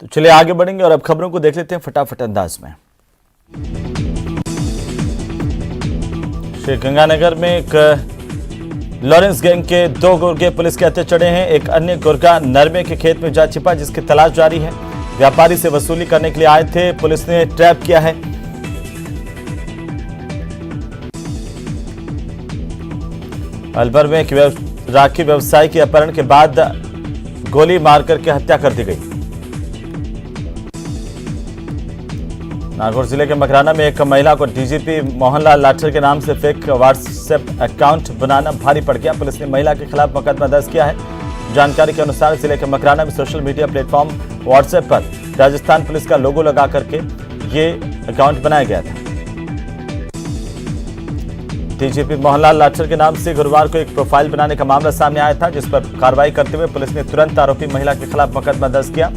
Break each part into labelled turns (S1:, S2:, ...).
S1: तो चलिए आगे बढ़ेंगे और अब खबरों को देख लेते हैं फटाफट अंदाज में। श्री गंगानगर में एक लॉरेंस गैंग के 2 गुर्गे पुलिस के हत्थे चढ़े हैं। एक अन्य गुर्गा नरमे के खेत में जा छिपा, जिसकी तलाश जारी है। व्यापारी से वसूली करने के लिए आए थे, पुलिस ने ट्रैप किया है। अलवर में एक राखी व्यवसायी के अपहरण के बाद गोली मारकर के हत्या कर दी गई। नागौर जिले के मकराना में एक महिला को डीजीपी मोहनलाल लाठर के नाम से फेक व्हाट्सएप अकाउंट बनाना भारी पड़ गया। पुलिस ने महिला के खिलाफ मुकदमा दर्ज किया है। जानकारी के अनुसार जिले के मकराना में सोशल मीडिया प्लेटफॉर्म व्हाट्सएप पर राजस्थान पुलिस का लोगो लगा करके ये अकाउंट बनाया गया था। डीजीपी मोहनलाल लाठर के नाम से गुरुवार को एक प्रोफाइल बनाने का मामला सामने आया था, जिस पर कार्रवाई करते हुए पुलिस ने तुरंत आरोपी महिला के खिलाफ मुकदमा दर्ज किया।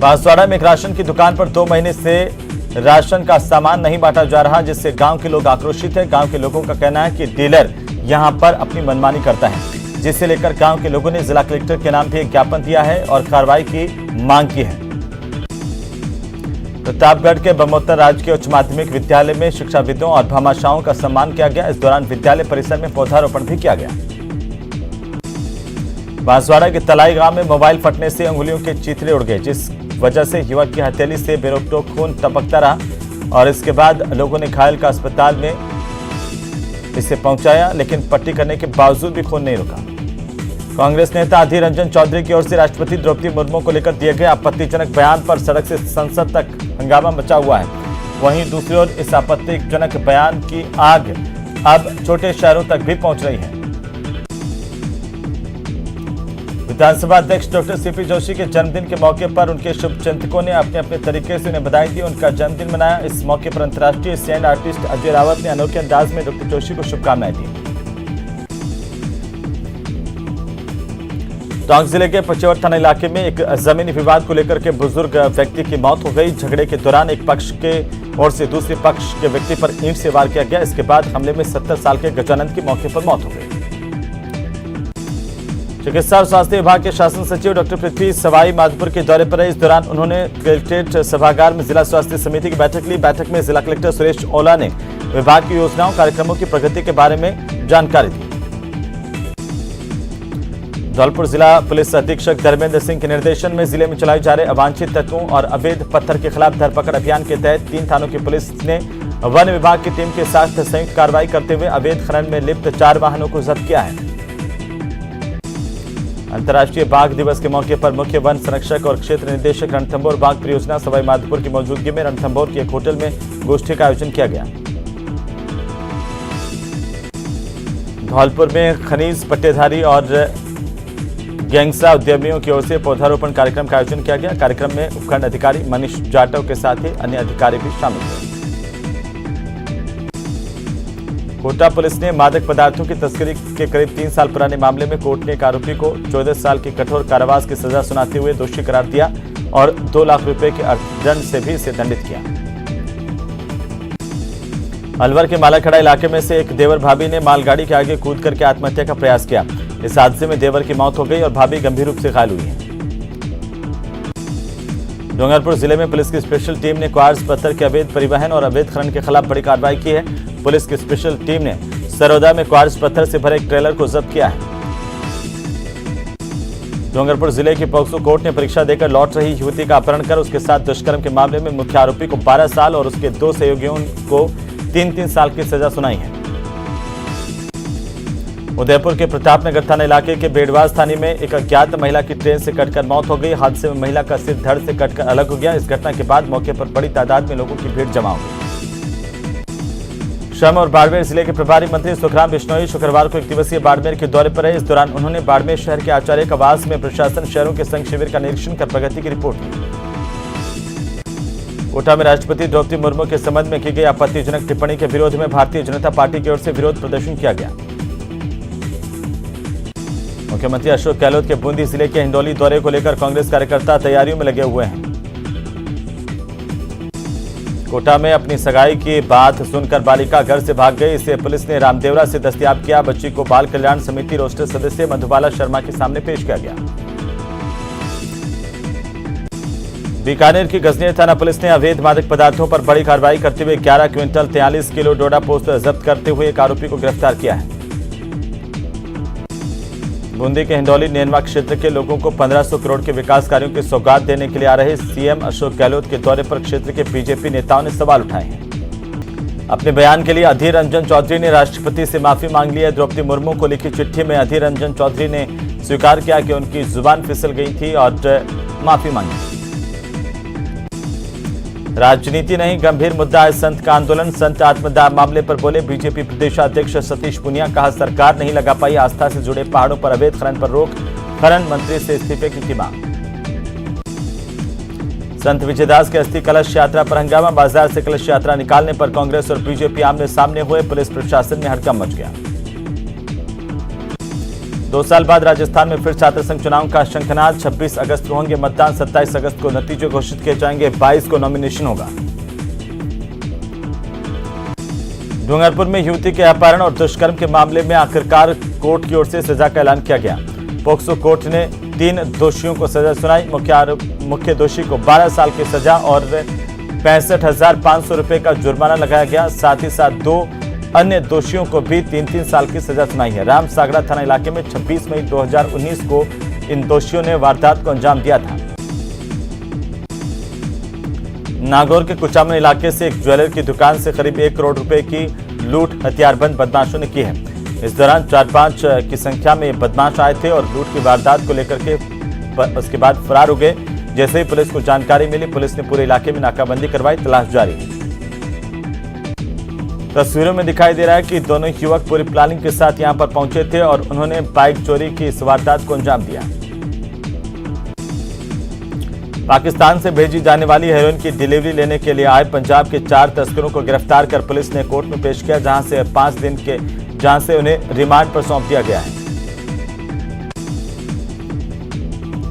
S1: बांसवाड़ा में एक राशन की दुकान पर 2 महीने से राशन का सामान नहीं बांटा जा रहा, जिससे गांव के लोग आक्रोशित हैं। गांव के लोगों का कहना है कि डीलर यहां पर अपनी मनमानी करता है, जिसे लेकर गांव के लोगों ने जिला कलेक्टर के नाम भी एक ज्ञापन दिया है और कार्रवाई की मांग की है। प्रतापगढ़ के बमोत्तर राजकीय उच्च माध्यमिक विद्यालय में शिक्षाविदों और भामाशाहों का सम्मान किया गया। इस दौरान विद्यालय परिसर में पौधारोपण भी किया गया। बांसवाड़ा के तलाई गांव में मोबाइल फटने से अंगुलियों के चीथड़े उड़ गए, जिस वजह से युवक की हथेली से बेरोक-टोक खून टपकता रहा और इसके बाद लोगों ने घायल का अस्पताल में इसे पहुंचाया, लेकिन पट्टी करने के बावजूद भी खून नहीं रुका। कांग्रेस नेता अधीर रंजन चौधरी की ओर से राष्ट्रपति द्रौपदी मुर्मू को लेकर दिए गए आपत्तिजनक बयान पर सड़क से संसद तक हंगामा मचा हुआ है। वहीं दूसरी ओर इस आपत्तिजनक बयान की आग अब छोटे शहरों तक भी पहुंच रही है। विधानसभा अध्यक्ष डॉक्टर सीपी जोशी के जन्मदिन के मौके पर उनके शुभचिंतकों ने अपने अपने तरीके से उन्हें बधाई दी, उनका जन्मदिन मनाया। इस मौके पर अंतर्राष्ट्रीय सैंड आर्टिस्ट अजय रावत ने अनोखे अंदाज में डॉक्टर जोशी को शुभकामनाएं दी। टोंक जिले के पचेवर थाना इलाके में एक जमीनी विवाद को लेकर के बुजुर्ग व्यक्ति की मौत हो गई। झगड़े के दौरान एक पक्ष के ओर से दूसरे पक्ष के व्यक्ति पर ईंट से वार किया गया। इसके बाद हमले में 70 साल के गजानंद की मौके पर मौत हो गई। चिकित्सा और स्वास्थ्य विभाग के शासन सचिव डॉक्टर पृथ्वी सवाई माधोपुर के दौरे पर रहे। इस दौरान उन्होंने कलेक्ट्रेट सभागार में जिला स्वास्थ्य समिति की बैठक ली। बैठक में जिला कलेक्टर सुरेश ओला ने विभाग की योजनाओं कार्यक्रमों की प्रगति के बारे में जानकारी दी। धौलपुर जिला पुलिस अधीक्षक धर्मेंद्र सिंह के निर्देशन में जिले में चलाए जा रहे अवांछित तत्वों और अवैध पत्थर के खिलाफ धरपकड़ अभियान के तहत 3 थानों की पुलिस ने वन विभाग की टीम के साथ संयुक्त कार्रवाई करते हुए अवैध खनन में लिप्त 4 वाहनों को जब्त किया है। अंतर्राष्ट्रीय बाघ दिवस के मौके पर मुख्य वन संरक्षक और क्षेत्र निदेशक रणथंभौर बाघ परियोजना सवाई माधोपुर की मौजूदगी में रणथंभौर के एक होटल में गोष्ठी का आयोजन किया गया। धौलपुर में खनिज पट्टेधारी और गैंगसा उद्यमियों की ओर से पौधारोपण कार्यक्रम का आयोजन किया गया। कार्यक्रम में उपखंड अधिकारी मनीष जाटव के साथ ही अन्य अधिकारी भी शामिल हुए। कोटा पुलिस ने मादक पदार्थों की तस्करी के करीब 3 साल पुराने मामले में कोर्ट ने एक आरोपी को 14 साल की कठोर कारावास की सजा सुनाते हुए दोषी करार दिया और 2 लाख रुपए के अर्थदंड से भी इसे दंडित किया। अलवर के मालाखड़ा इलाके में से एक देवर भाभी ने मालगाड़ी के आगे कूद करके आत्महत्या का प्रयास किया। इस हादसे में देवर की मौत हो गई और भाभी गंभीर रूप से घायल हुई है। डूंगरपुर जिले में पुलिस की स्पेशल टीम ने क्वार्ट्ज पत्थर के अवैध परिवहन और अवैध खनन के खिलाफ बड़ी कार्रवाई की है। पुलिस की स्पेशल टीम ने सरोदा में क्वार्ट्ज पत्थर से भरे एक ट्रेलर को जब्त किया है। डूंगरपुर जिले की पॉक्सो कोर्ट ने परीक्षा देकर लौट रही युवती का अपहरण कर उसके साथ दुष्कर्म के मामले में मुख्य आरोपी को 12 साल और उसके 2 सहयोगियों को 3-3 साल की सजा सुनाई है। उदयपुर के प्रतापनगर थाना इलाके के बेड़वास थाने में एक अज्ञात महिला की ट्रेन से कटकर मौत हो गई। हादसे में महिला का सिर धड़ से कटकर अलग हो गया। इस घटना के बाद मौके पर बड़ी तादाद में लोगों की भीड़ जमा हो गई। श्रम और बाड़मेर जिले के प्रभारी मंत्री सुखराम बिश्नोई शुक्रवार को 1 दिवसीय बाड़मेर के दौरे पर रहे। इस दौरान उन्होंने बाड़मेर शहर के आचार्य आवास में प्रशासन शहरों के संघ शिविर का निरीक्षण कर प्रगति की रिपोर्ट ली। कोटा में राष्ट्रपति द्रौपदी मुर्मू के संबंध में की गई आपत्तिजनक टिप्पणी के विरोध में भारतीय जनता पार्टी की ओर से विरोध प्रदर्शन किया गया। मुख्यमंत्री अशोक गहलोत के बूंदी जिले के हिंडोली दौरे को लेकर कांग्रेस कार्यकर्ता तैयारियों में लगे हुए हैं। कोटा में अपनी सगाई की बात सुनकर बालिका घर से भाग गई। इसे पुलिस ने रामदेवरा से दस्तयाब किया। बच्ची को बाल कल्याण समिति रोस्टर सदस्य मधुबाला शर्मा के सामने पेश किया गया। बीकानेर की गजनेर थाना पुलिस ने अवैध मादक पदार्थों पर बड़ी कार्रवाई करते हुए 11 क्विंटल 43 किलो डोडा पोस्त जब्त करते हुए एक आरोपी को गिरफ्तार किया है। बूंदी के हिंडौली नेनवा क्षेत्र के लोगों को 1500 करोड़ के विकास कार्यों की सौगात देने के लिए आ रहे सीएम अशोक गहलोत के दौरे पर क्षेत्र के बीजेपी नेताओं ने सवाल उठाए हैं। अपने बयान के लिए अधीर रंजन चौधरी ने राष्ट्रपति से माफी मांग ली है। द्रौपदी मुर्मू को लिखी चिट्ठी में अधीर रंजन चौधरी ने स्वीकार किया कि उनकी जुबान फिसल गई थी और माफी मांगी। राजनीति नहीं, गंभीर मुद्दा है संत का आंदोलन। संत आत्मदाह मामले पर बोले बीजेपी प्रदेशाध्यक्ष सतीश पुनिया। कहा सरकार नहीं लगा पाई आस्था से जुड़े पहाड़ों पर अवैध खनन पर रोक, खनन मंत्री से इस्तीफे की मांग। संत विजयदास के अस्थि कलश यात्रा पर हंगामा। बाजार से कलश यात्रा निकालने पर कांग्रेस और बीजेपी आमने सामने हुए। पुलिस प्रशासन में हड़कंप मच गया। 2 साल बाद राजस्थान में फिर छात्र संघ चुनाव का शंखनाद। 26 अगस्त को होंगे मतदान, 27 अगस्त को नतीजे घोषित किए जाएंगे, 22 को नॉमिनेशन होगा। डूंगरपुर में युवती के अपहरण और दुष्कर्म के मामले में आखिरकार कोर्ट की ओर से सजा का ऐलान किया गया। पोक्सो कोर्ट ने 3 दोषियों को सजा सुनाई। मुख्य दोषी को 12 साल की सजा और 65,500 रुपए का जुर्माना लगाया गया। साथ ही साथ 2 अन्य दोषियों को भी 3-3 साल की सजा सुनाई है। राम सागरा थाना इलाके में 26 मई 2019 को इन दोषियों ने वारदात को अंजाम दिया था। नागौर के कुचामन इलाके से एक ज्वेलर की दुकान से करीब 1 करोड़ रुपए की लूट हथियारबंद बदमाशों ने की है। इस दौरान 4-5 की संख्या में बदमाश आए थे और लूट की वारदात को लेकर के उसके बाद फरार हो गए। जैसे ही पुलिस को जानकारी मिली, पुलिस ने पूरे इलाके में नाकाबंदी करवाई, तलाश जारी है। तस्वीरों में दिखाई दे रहा है कि दोनों युवक पूरी प्लानिंग के साथ यहां पर पहुंचे थे और उन्होंने बाइक चोरी की इस वारदात को अंजाम दिया। पाकिस्तान से भेजी जाने वाली हेरोइन की डिलीवरी लेने के लिए आए पंजाब के 4 तस्करों को गिरफ्तार कर पुलिस ने कोर्ट में पेश किया, जहां से उन्हें रिमांड पर सौंप दिया गया है।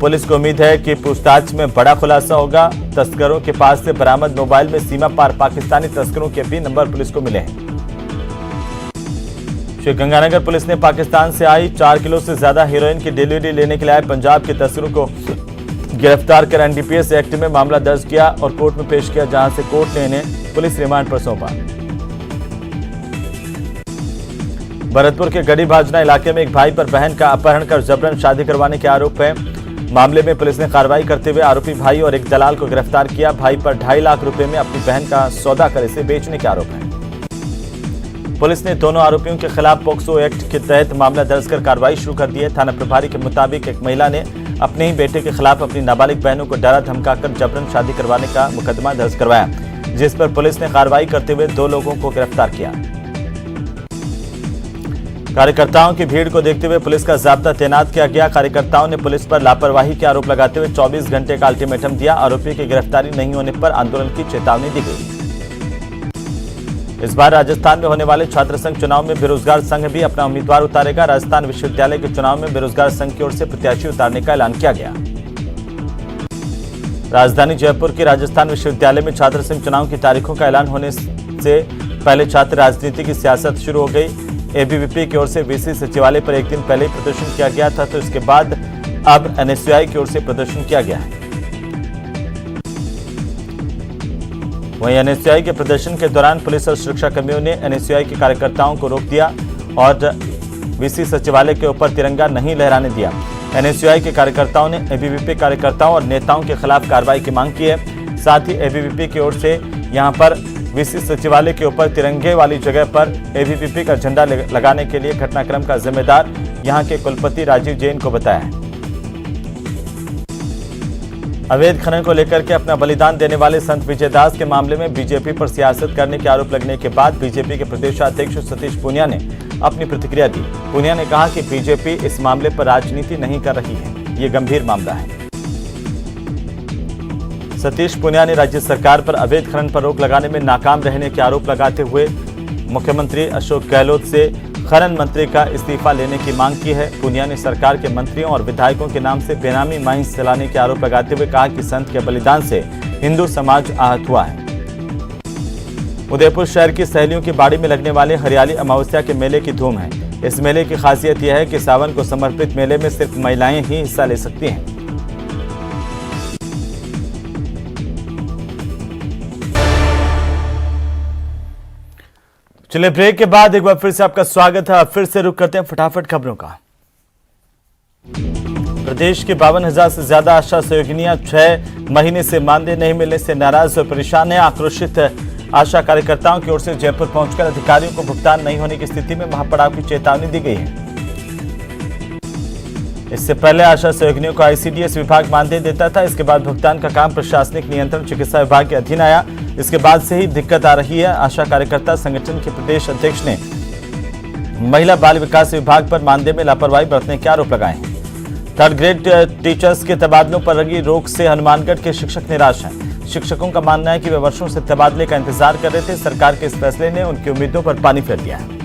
S1: पुलिस को उम्मीद है कि पूछताछ में बड़ा खुलासा होगा। तस्करों के पास से बरामद मोबाइल में सीमा पार पाकिस्तानी तस्करों के भी नंबर पुलिस को मिले हैं। श्रीगंगानगर पुलिस ने पाकिस्तान से आई 4 किलो से ज्यादा हेरोइन की डिलीवरी लेने के लिए आए पंजाब के तस्करों को गिरफ्तार कर एनडीपीएस एक्ट में मामला दर्ज किया और कोर्ट में पेश किया, जहां से कोर्ट ने इन्हें पुलिस रिमांड पर सौंपा। भरतपुर के गढ़ी भाजना इलाके में एक भाई पर बहन का अपहरण कर जबरन शादी करवाने के आरोप है। मामले में पुलिस ने कार्रवाई करते हुए आरोपी भाई और एक दलाल को गिरफ्तार किया। भाई पर 2.5 लाख रुपए में अपनी बहन का सौदा कर इसे बेचने के आरोप है। पुलिस ने दोनों आरोपियों के खिलाफ पोक्सो एक्ट के तहत मामला दर्ज कर कार्रवाई शुरू कर दी है। थाना प्रभारी के मुताबिक एक महिला ने अपने ही बेटे के खिलाफ अपनी नाबालिग बहनों को डरा धमकाकर जबरन शादी करवाने का मुकदमा दर्ज करवाया, जिस पर पुलिस ने कार्रवाई करते हुए 2 लोगों को गिरफ्तार किया। कार्यकर्ताओं की भीड़ को देखते हुए पुलिस का जाब्ता तैनात किया गया। कार्यकर्ताओं ने पुलिस पर लापरवाही के आरोप लगाते हुए 24 घंटे का अल्टीमेटम दिया। आरोपी की गिरफ्तारी नहीं होने पर आंदोलन की चेतावनी दी गई। इस बार राजस्थान में होने वाले छात्र संघ चुनाव में बेरोजगार संघ भी अपना उम्मीदवार उतारेगा। राजस्थान विश्वविद्यालय के चुनाव में बेरोजगार संघ की ओर से प्रत्याशी उतारने का ऐलान किया गया। राजधानी जयपुर के राजस्थान विश्वविद्यालय में छात्र संघ चुनाव की तारीखों का ऐलान होने से पहले छात्र राजनीति की सियासत शुरू हो गई। एबीवीपी की ओर से वीसी सचिवालय पर एक दिन पहले ही प्रदर्शन किया गया था, तो इसके बाद अब एनएसयूआई की ओर से प्रदर्शन किया गया है। वहीं एनएसयूआई के प्रदर्शन के दौरान पुलिस और सुरक्षा कर्मियों ने एनएसयूआई के कार्यकर्ताओं को रोक दिया और वीसी सचिवालय के ऊपर तिरंगा नहीं लहराने दिया। एनएसयूआई के कार्यकर्ताओं ने एबीवीपी कार्यकर्ताओं और नेताओं के खिलाफ कार्रवाई की मांग की है। साथ ही एबीवीपी की ओर से यहां पर वीसी सचिवालय के ऊपर तिरंगे वाली जगह पर एबीवीपी का झंडा लगाने के लिए घटनाक्रम का जिम्मेदार यहां के कुलपति राजीव जैन को बताया है। अवैध खनन को लेकर के अपना बलिदान देने वाले संत विजयदास के मामले में बीजेपी पर सियासत करने के आरोप लगने के बाद बीजेपी के प्रदेशाध्यक्ष सतीश पुनिया ने अपनी प्रतिक्रिया दी। पुनिया ने कहा कि बीजेपी इस मामले पर राजनीति नहीं कर रही है, ये गंभीर मामला है। सतीश पुनिया ने राज्य सरकार पर अवैध खनन पर रोक लगाने में नाकाम रहने के आरोप लगाते हुए मुख्यमंत्री अशोक गहलोत से खनन मंत्री का इस्तीफा लेने की मांग की है। पुनिया ने सरकार के मंत्रियों और विधायकों के नाम से बेनामी माइंस चलाने के आरोप लगाते हुए कहा कि संत के बलिदान से हिंदू समाज आहत हुआ है। उदयपुर शहर की सहेलियों की बाड़ी में लगने वाले हरियाली अमावस्या के मेले की धूम है। इस मेले की खासियत यह है कि सावन को समर्पित मेले में सिर्फ महिलाएं ही हिस्सा ले सकती हैं। चलिए ब्रेक के बाद एक बार फिर से आपका स्वागत है। फिर से रुक करते हैं फटाफट खबरों का। प्रदेश के 52,000 से ज्यादा आशा सहयोगिनियां 6 महीने से मानदेय नहीं मिलने से नाराज और परेशान हैं। आक्रोशित आशा कार्यकर्ताओं की ओर से जयपुर पहुंचकर अधिकारियों को भुगतान नहीं होने की स्थिति में महापड़ाव की चेतावनी दी गई है। इससे पहले आशा सहयोगिनियों को आईसीडीएस विभाग मानदेय देता था। इसके बाद भुगतान का काम प्रशासनिक नियंत्रण चिकित्सा विभाग के अधीन आया। इसके बाद से ही दिक्कत आ रही है। आशा कार्यकर्ता संगठन के प्रदेश अध्यक्ष ने महिला बाल विकास विभाग पर मानदेय में लापरवाही बरतने के आरोप लगाए हैं। 3rd ग्रेड टीचर्स के तबादलों पर लगी रोक से हनुमानगढ़ के शिक्षक निराश हैं। शिक्षकों का मानना है कि वे वर्षों से तबादले का इंतजार कर रहे थे। सरकार के इस फैसले ने उनकी उम्मीदों पर पानी फेर दिया है।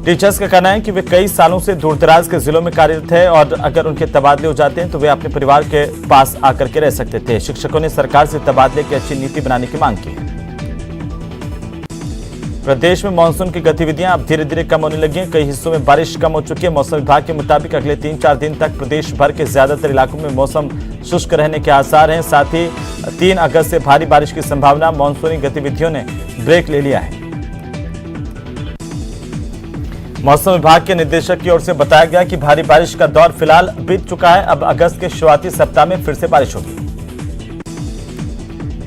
S1: टीचर्स का कहना है कि वे कई सालों से दूरदराज के जिलों में कार्यरत है और अगर उनके तबादले हो जाते हैं तो वे अपने परिवार के पास आकर के रह सकते थे। शिक्षकों ने सरकार से तबादले की अच्छी नीति बनाने की मांग की है। प्रदेश में मानसून की गतिविधियां अब धीरे धीरे कम होने लगी हैं। कई हिस्सों में बारिश कम हो चुकी है। मौसम विभाग के मुताबिक अगले 3-4 दिन तक प्रदेश भर के ज्यादातर इलाकों में मौसम शुष्क रहने के आसार हैं। साथ ही 3 अगस्त से भारी बारिश की संभावना। मानसूनी गतिविधियों ने ब्रेक ले लिया है। मौसम विभाग के निदेशक की ओर से बताया गया कि भारी बारिश का दौर फिलहाल बीत चुका है। अब अगस्त के शुरुआती सप्ताह में फिर से बारिश होगी।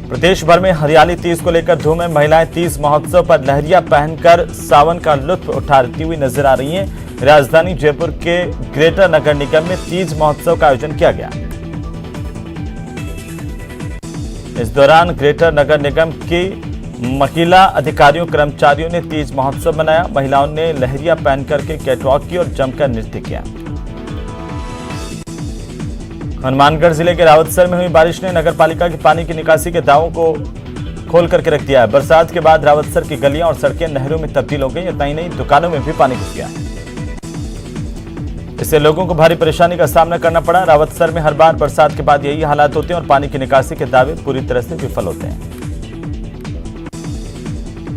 S1: प्रदेश भर में हरियाली तीज को लेकर धूम है। महिलाएं तीज महोत्सव पर लहरिया पहनकर सावन का लुत्फ उठाती हुई नजर आ रही हैं। राजधानी जयपुर के ग्रेटर नगर निगम में तीज महोत्सव का आयोजन किया गया। इस दौरान ग्रेटर नगर निगम की महिला अधिकारियों कर्मचारियों ने तीज महोत्सव मनाया। महिलाओं ने लहरिया पहन करके कैटवॉक की और जमकर नृत्य किया। हनुमानगढ़ जिले के रावतसर में हुई बारिश ने नगर पालिका की पानी की निकासी के दावों को खोल करके रख दिया है। बरसात के बाद रावतसर की गलियां और सड़कें नहरों में तब्दील हो गई। इतना ही नहीं, दुकानों में भी पानी घुस गया। इससे लोगों को भारी परेशानी का सामना करना पड़ा। रावतसर में हर बार बरसात के बाद यही हालात होते हैं और पानी की निकासी के दावे पूरी तरह से विफल होते हैं।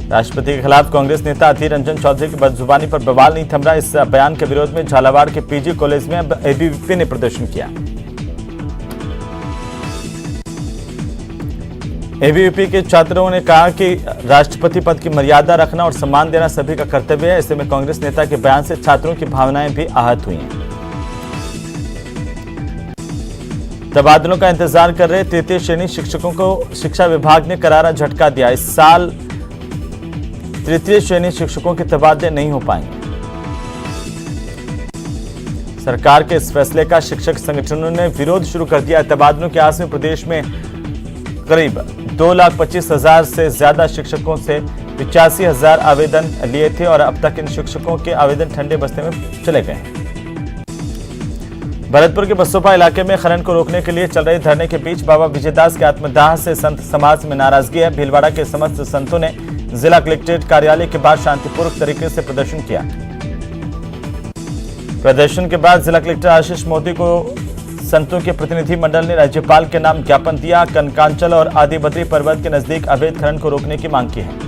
S1: राष्ट्रपति के खिलाफ कांग्रेस नेता अधीर रंजन चौधरी की बदजुबानी पर बवाल नहीं थम रहा। इस बयान के विरोध में झालावाड़ के पीजी कॉलेज में एबीवीपी ने प्रदर्शन किया। एबीवीपी के छात्रों ने कहा कि राष्ट्रपति पद की मर्यादा रखना और सम्मान देना सभी का कर्तव्य है। ऐसे में कांग्रेस नेता के बयान से छात्रों की भावनाएं भी आहत हुई हैं। तबादलों का इंतजार कर रहे 3य श्रेणी शिक्षकों को शिक्षा विभाग ने करारा झटका दिया। इस साल 3य श्रेणी शिक्षकों के तबादले नहीं हो पाएंगे। सरकार के इस फैसले का शिक्षक संगठनों ने विरोध शुरू कर दिया। तबादलों के आस में प्रदेश में करीब 2,25,000 से ज्यादा शिक्षकों से 85,000 आवेदन लिए थे और अब तक इन शिक्षकों के आवेदन ठंडे बस्ते में चले गए। भरतपुर के बसोपा इलाके में खनन को रोकने के लिए चल रहे धरने के बीच बाबा विजयदास के आत्मदाह से संत समाज में नाराजगी है। भीलवाड़ा के समस्त संतों ने जिला कलेक्ट्रेट कार्यालय के बाहर शांतिपूर्वक तरीके से प्रदर्शन किया। प्रदर्शन के बाद जिला कलेक्टर आशीष मोदी को संतों के प्रतिनिधि मंडल ने राज्यपाल के नाम ज्ञापन दिया। कनकांचल और आदिबद्री पर्वत के नजदीक अवैध खनन को रोकने की मांग की है।